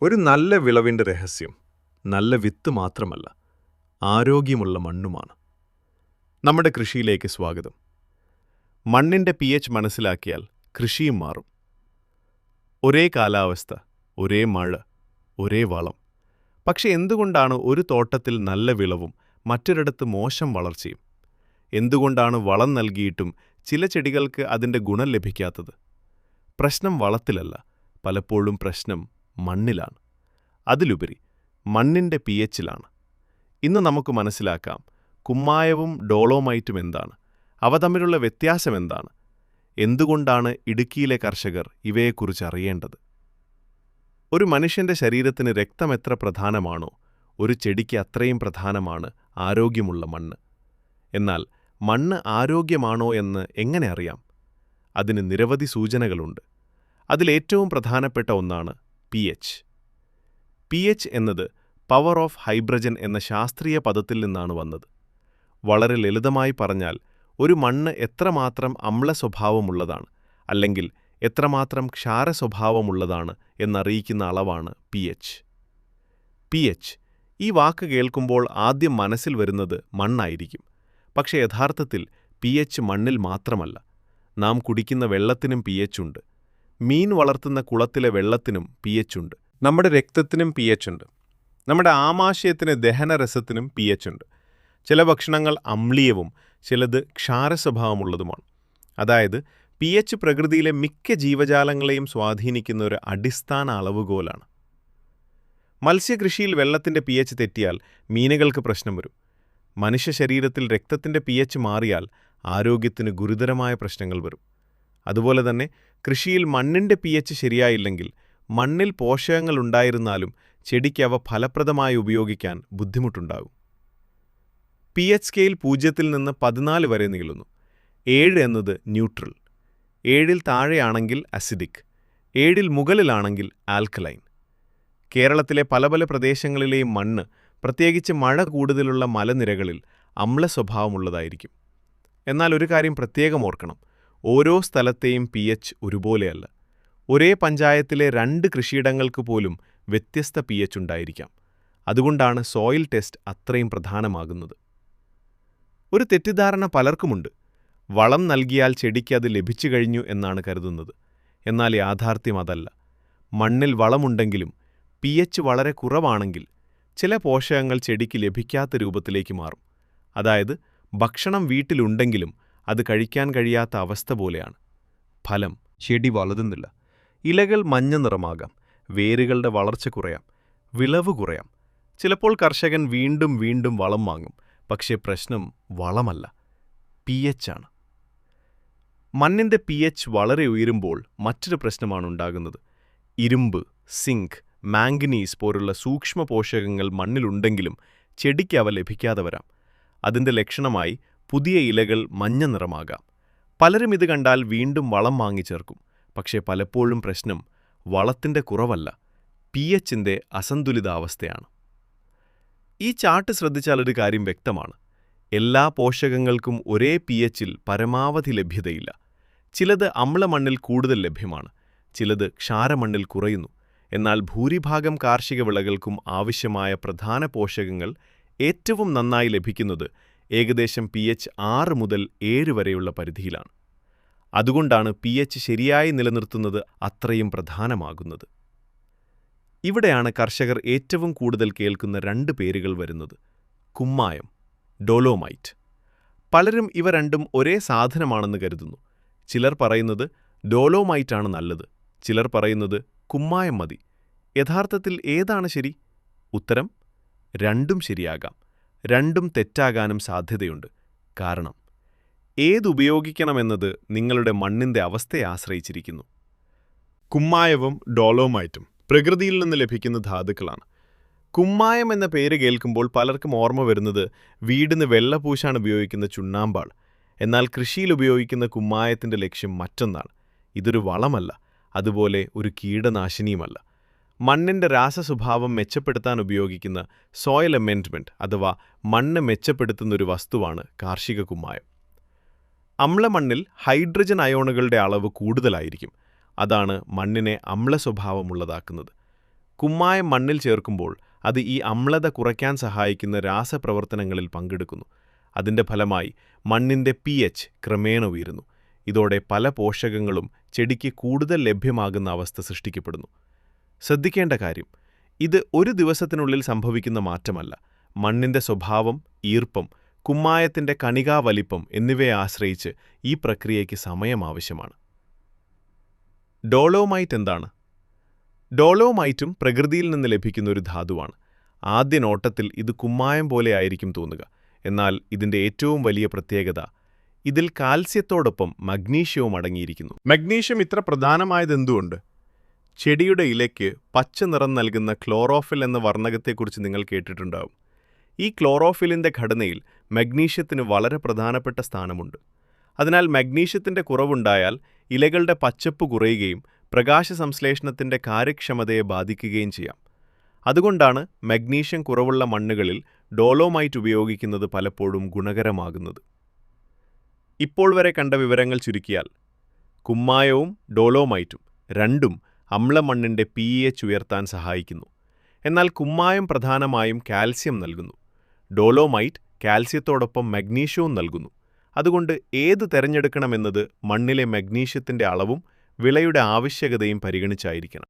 ഒരു നല്ല വിളവിൻ്റെ രഹസ്യം നല്ല വിത്ത് മാത്രമല്ല, ആരോഗ്യമുള്ള മണ്ണുമാണ്. നമ്മുടെ കൃഷിയിലേക്ക് സ്വാഗതം. മണ്ണിൻ്റെ pH മനസ്സിലാക്കിയാൽ കൃഷിയും മാറും. ഒരേ കാലാവസ്ഥ, ഒരേ മഴ, ഒരേ വളം. പക്ഷെ എന്തുകൊണ്ടാണ് ഒരു തോട്ടത്തിൽ നല്ല വിളവും മറ്റൊരിടത്ത് മോശം വളർച്ചയും? എന്തുകൊണ്ടാണ് വളം നൽകിയിട്ടും ചില ചെടികൾക്ക് അതിൻ്റെ ഗുണം ലഭിക്കാത്തത്? പ്രശ്നം വളത്തിലല്ല, പലപ്പോഴും പ്രശ്നം മണ്ണിലാണ്. അതിലുപരി മണ്ണിൻ്റെ pHലാണ്. ഇന്ന് നമുക്ക് മനസ്സിലാക്കാം കുമ്മായവും ഡോളോമൈറ്റും എന്താണ്, അവ തമ്മിലുള്ള വ്യത്യാസം എന്താണ്, എന്തുകൊണ്ടാണ് ഇടുക്കിയിലെ കർഷകർ ഇവയെക്കുറിച്ച് അറിയേണ്ടത്. ഒരു മനുഷ്യൻ്റെ ശരീരത്തിന് രക്തം എത്ര പ്രധാനമാണോ, ഒരു ചെടിക്ക് അത്രയും പ്രധാനമാണ് ആരോഗ്യമുള്ള മണ്ണ്. എന്നാൽ മണ്ണ് ആരോഗ്യമാണോ എന്ന് എങ്ങനെ അറിയാം? അതിന് നിരവധി സൂചനകളുണ്ട്. അതിലേറ്റവും പ്രധാനപ്പെട്ട ഒന്നാണ് pH. pH എന്നത് പവർ ഓഫ് ഹൈബ്രജൻ എന്ന ശാസ്ത്രീയ പദത്തിൽ നിന്നാണ് വന്നത്. വളരെ ലളിതമായി പറഞ്ഞാൽ, ഒരു മണ്ണ് എത്രമാത്രം അമ്ല സ്വഭാവമുള്ളതാണ് അല്ലെങ്കിൽ എത്രമാത്രം ക്ഷാര സ്വഭാവമുള്ളതാണ് എന്നറിയിക്കുന്ന അളവാണ് pH. pH ഈ വാക്ക് കേൾക്കുമ്പോൾ ആദ്യം മനസ്സിൽ വരുന്നത് മണ്ണായിരിക്കും. പക്ഷേ യഥാർത്ഥത്തിൽ pH മണ്ണിൽ മാത്രമല്ല. നാം കുടിക്കുന്ന വെള്ളത്തിനും pH ഉണ്ട്. മീൻ വളർത്തുന്ന കുളത്തിലെ വെള്ളത്തിനും pH ഉണ്ട്. നമ്മുടെ രക്തത്തിനും pH ഉണ്ട്. നമ്മുടെ ആമാശയത്തിന് ദഹനരസത്തിനും pH ഉണ്ട്. ചില ഭക്ഷണങ്ങൾ അമ്ലീയവും ചിലത് ക്ഷാരസ്വഭാവമുള്ളതുമാണ്. അതായത് pH പ്രകൃതിയിലെ മിക്ക ജീവജാലങ്ങളെയും സ്വാധീനിക്കുന്ന ഒരു അടിസ്ഥാന അളവുകോലാണ്. മത്സ്യകൃഷിയിൽ വെള്ളത്തിൻ്റെ pH തെറ്റിയാൽ മീനുകൾക്ക് പ്രശ്നം വരും. മനുഷ്യ ശരീരത്തിൽ രക്തത്തിൻ്റെ pH മാറിയാൽ ആരോഗ്യത്തിന് ഗുരുതരമായ പ്രശ്നങ്ങൾ വരും. അതുപോലെ തന്നെ കൃഷിയിൽ മണ്ണിൻ്റെ pH ശരിയായില്ലെങ്കിൽ മണ്ണിൽ പോഷകങ്ങൾ ഉണ്ടായിരുന്നാലും ചെടിക്ക് അവ ഫലപ്രദമായി ഉപയോഗിക്കാൻ ബുദ്ധിമുട്ടുണ്ടാകും. pH സ്കെയിൽ 0 നിന്ന് 14 വരെ നീളുന്നു. 7 എന്നത് ന്യൂട്രൽ, 7-ൽ താഴെയാണെങ്കിൽ അസിഡിക്, 7-ൽ മുകളിലാണെങ്കിൽ ആൽക്കലൈൻ. കേരളത്തിലെ പല പ്രദേശങ്ങളിലെയും മണ്ണ്, പ്രത്യേകിച്ച് മഴ കൂടുതലുള്ള മലനിരകളിൽ അമ്ല സ്വഭാവമുള്ളതായിരിക്കും. എന്നാൽ ഒരു കാര്യം പ്രത്യേകം ഓർക്കണം, ഓരോ സ്ഥലത്തെയും pH ഒരുപോലെയല്ല. ഒരേ പഞ്ചായത്തിലെ 2 കൃഷിയിടങ്ങൾക്ക് പോലും വ്യത്യസ്ത pH ഉണ്ടായിരിക്കാം. അതുകൊണ്ടാണ് സോയിൽ ടെസ്റ്റ് അത്രയും പ്രധാനമാകുന്നത്. ഒരു തെറ്റിദ്ധാരണ പലർക്കുമുണ്ട്. വളം നൽകിയാൽ ചെടിക്ക് അത് ലഭിച്ചു കഴിഞ്ഞു എന്നാണ് കരുതുന്നത്. എന്നാൽ യാഥാർത്ഥ്യം അതല്ല. മണ്ണിൽ വളമുണ്ടെങ്കിലും pH വളരെ കുറവാണെങ്കിൽ ചില പോഷകങ്ങൾ ചെടിക്ക് ലഭിക്കാത്ത രൂപത്തിലേക്ക് മാറും. അതായത് ഭക്ഷണം വീട്ടിലുണ്ടെങ്കിലും അത് കഴിക്കാൻ കഴിയാത്ത അവസ്ഥ പോലെയാണ്. ഫലം, ചെടി വളരുന്നില്ല. ഇലകൾ മഞ്ഞ നിറമാകാം, വേരുകളുടെ വളർച്ച കുറയാം, വിളവ് കുറയാം. ചിലപ്പോൾ കർഷകൻ വീണ്ടും വളം വാങ്ങും. പക്ഷേ പ്രശ്നം വളമല്ല, pH ആണ്. മണ്ണിൻ്റെ pH വളരെ ഉയരുമ്പോൾ മറ്റൊരു പ്രശ്നമാണ് ഉണ്ടാകുന്നത്. ഇരുമ്പ്, സിങ്ക്, മാംഗനീസ് പോലുള്ള സൂക്ഷ്മ പോഷകങ്ങൾ മണ്ണിലുണ്ടെങ്കിലും ചെടിക്ക് അവ ലഭിക്കാതെ വരാം. അതിൻ്റെ ലക്ഷണമായി പുതിയ ഇലകൾ മഞ്ഞ നിറമാകാം. പലരും ഇത് കണ്ടാൽ വീണ്ടും വളം വാങ്ങിച്ചേർക്കും. പക്ഷേ പലപ്പോഴും പ്രശ്നം വളത്തിൻ്റെ കുറവല്ല, pHൻ്റെ അസന്തുലിതാവസ്ഥയാണ്. ഈ ചാർട്ട് ശ്രദ്ധിച്ചാൽ ഒരു കാര്യം വ്യക്തമാണ്. എല്ലാ പോഷകങ്ങൾക്കും ഒരേ pHൽ പരമാവധി ലഭ്യതയില്ല. ചിലത് അമ്ലമണ്ണിൽ കൂടുതൽ ലഭ്യമാണ്, ചിലത് ക്ഷാരമണ്ണിൽ കുറയുന്നു. എന്നാൽ ഭൂരിഭാഗം കാർഷിക വിളകൾക്കും ആവശ്യമായ പ്രധാന പോഷകങ്ങൾ ഏറ്റവും നന്നായി ലഭിക്കുന്നത് ഏകദേശം pH 6 മുതൽ 7 വരെയുള്ള പരിധിയിലാണ്. അതുകൊണ്ടാണ് pH ശരിയായി നിലനിർത്തുന്നത് അത്രയും പ്രധാനമാകുന്നത്. ഇവിടെയാണ് കർഷകർ ഏറ്റവും കൂടുതൽ കേൾക്കുന്ന 2 പേരുകൾ വരുന്നത്: കുമ്മായം, ഡോളോമൈറ്റ്. പലരും ഇവ രണ്ടും ഒരേ സാധനമാണെന്ന് കരുതുന്നു. ചിലർ പറയുന്നത് ഡോളോമൈറ്റാണ് നല്ലത്, ചിലർ പറയുന്നത് കുമ്മായം മതി. യഥാർത്ഥത്തിൽ ഏതാണ് ശരി? ഉത്തരം: രണ്ടും ശരിയാകാം, രണ്ടും തെറ്റാകാനും സാധ്യതയുണ്ട്. കാരണം ഏതുപയോഗിക്കണമെന്നത് നിങ്ങളുടെ മണ്ണിൻ്റെ അവസ്ഥയെ ആശ്രയിച്ചിരിക്കുന്നു. കുമ്മായവും ഡോളോമൈറ്റും പ്രകൃതിയിൽ നിന്ന് ലഭിക്കുന്ന ധാതുക്കളാണ്. കുമ്മായം എന്ന പേര് കേൾക്കുമ്പോൾ പലർക്കും ഓർമ്മ വരുന്നത് വീടിന് വെള്ളപൂശാൻ ഉപയോഗിക്കുന്ന ചുണ്ണാമ്പാണ്. എന്നാൽ കൃഷിയിൽ ഉപയോഗിക്കുന്ന കുമ്മായത്തിൻ്റെ ലക്ഷ്യം മറ്റൊന്നാണ്. ഇതൊരു വളമല്ല, അതുപോലെ ഒരു കീടനാശിനിയുമല്ല. മണ്ണിൻ്റെ രാസസ്വഭാവം മെച്ചപ്പെടുത്താൻ ഉപയോഗിക്കുന്ന സോയിൽ അമെൻഡ്മെൻറ്റ് അഥവാ മണ്ണ് മെച്ചപ്പെടുത്തുന്നൊരു വസ്തുവാണ് കാർഷിക കുമ്മായം. അമ്ലമണ്ണിൽ ഹൈഡ്രജൻ അയോണുകളുടെ അളവ് കൂടുതലായിരിക്കും. അതാണ് മണ്ണിനെ അമ്ലസ്വഭാവമുള്ളതാക്കുന്നത്. കുമ്മായം മണ്ണിൽ ചേർക്കുമ്പോൾ അത് ഈ അമ്ലത കുറയ്ക്കാൻ സഹായിക്കുന്ന രാസപ്രവർത്തനങ്ങളിൽ പങ്കെടുക്കുന്നു. അതിൻ്റെ ഫലമായി മണ്ണിൻ്റെ pH ക്രമേണ ഉയരുന്നു. ഇതോടെ പല പോഷകങ്ങളും ചെടിക്ക് കൂടുതൽ ലഭ്യമാകുന്ന അവസ്ഥ സൃഷ്ടിക്കപ്പെടുന്നു. ശ്രദ്ധിക്കേണ്ട കാര്യം, ഇത് ഒരു ദിവസത്തിനുള്ളിൽ സംഭവിക്കുന്ന മാറ്റമല്ല. മണ്ണിൻ്റെ സ്വഭാവം, ഈർപ്പം, കുമ്മായത്തിൻ്റെ കണികാവലിപ്പം എന്നിവയെ ആശ്രയിച്ച് ഈ പ്രക്രിയയ്ക്ക് സമയം ആവശ്യമാണ്. ഡോളോമൈറ്റ് എന്താണ്? ഡോളോമൈറ്റും പ്രകൃതിയിൽ നിന്ന് ലഭിക്കുന്ന ഒരു ധാതുവാണ്. ആദ്യ നോട്ടത്തിൽ ഇത് കുമ്മായം പോലെയായിരിക്കും തോന്നുക. എന്നാൽ ഇതിൻ്റെ ഏറ്റവും വലിയ പ്രത്യേകത, ഇതിൽ കാൽസ്യത്തോടൊപ്പം മഗ്നീഷ്യവും അടങ്ങിയിരിക്കുന്നു. മഗ്നീഷ്യം ഇത്ര പ്രധാനമായതെന്തുകൊണ്ട്? ചെടിയുടെ ഇലയ്ക്ക് പച്ച നിറം നൽകുന്ന ക്ലോറോഫിൽ എന്ന വർണ്ണകത്തെക്കുറിച്ച് നിങ്ങൾ കേട്ടിട്ടുണ്ടാവും. ഈ ക്ലോറോഫിലിൻ്റെ ഘടനയിൽ മഗ്നീഷ്യത്തിന് വളരെ പ്രധാനപ്പെട്ട സ്ഥാനമുണ്ട്. അതിനാൽ മഗ്നീഷ്യത്തിൻ്റെ കുറവുണ്ടായാൽ ഇലകളുടെ പച്ചപ്പ് കുറയുകയും പ്രകാശ സംശ്ലേഷണത്തിൻ്റെ കാര്യക്ഷമതയെ ബാധിക്കുകയും ചെയ്യാം. അതുകൊണ്ടാണ് മഗ്നീഷ്യം കുറവുള്ള മണ്ണുകളിൽ ഡോളോമൈറ്റ് ഉപയോഗിക്കുന്നത് പലപ്പോഴും ഗുണകരമാകുന്നത്. ഇപ്പോൾ വരെ കണ്ട വിവരങ്ങൾ ചുരുക്കിയാൽ, കുമ്മായവും ഡോളോമൈറ്റും രണ്ടും അമ്ലമണ്ണിൻ്റെ pH ഉയർത്താൻ സഹായിക്കുന്നു. എന്നാൽ കുമ്മായം പ്രധാനമായും കാൽസ്യം നൽകുന്നു. ഡോളോമൈറ്റ് കാൽസ്യത്തോടൊപ്പം മഗ്നീഷ്യവും നൽകുന്നു. അതുകൊണ്ട് ഏത് തിരഞ്ഞെടുക്കണമെന്നത് മണ്ണിലെ മഗ്നീഷ്യത്തിൻ്റെ അളവും വിളയുടെ ആവശ്യകതയും പരിഗണിച്ചായിരിക്കണം.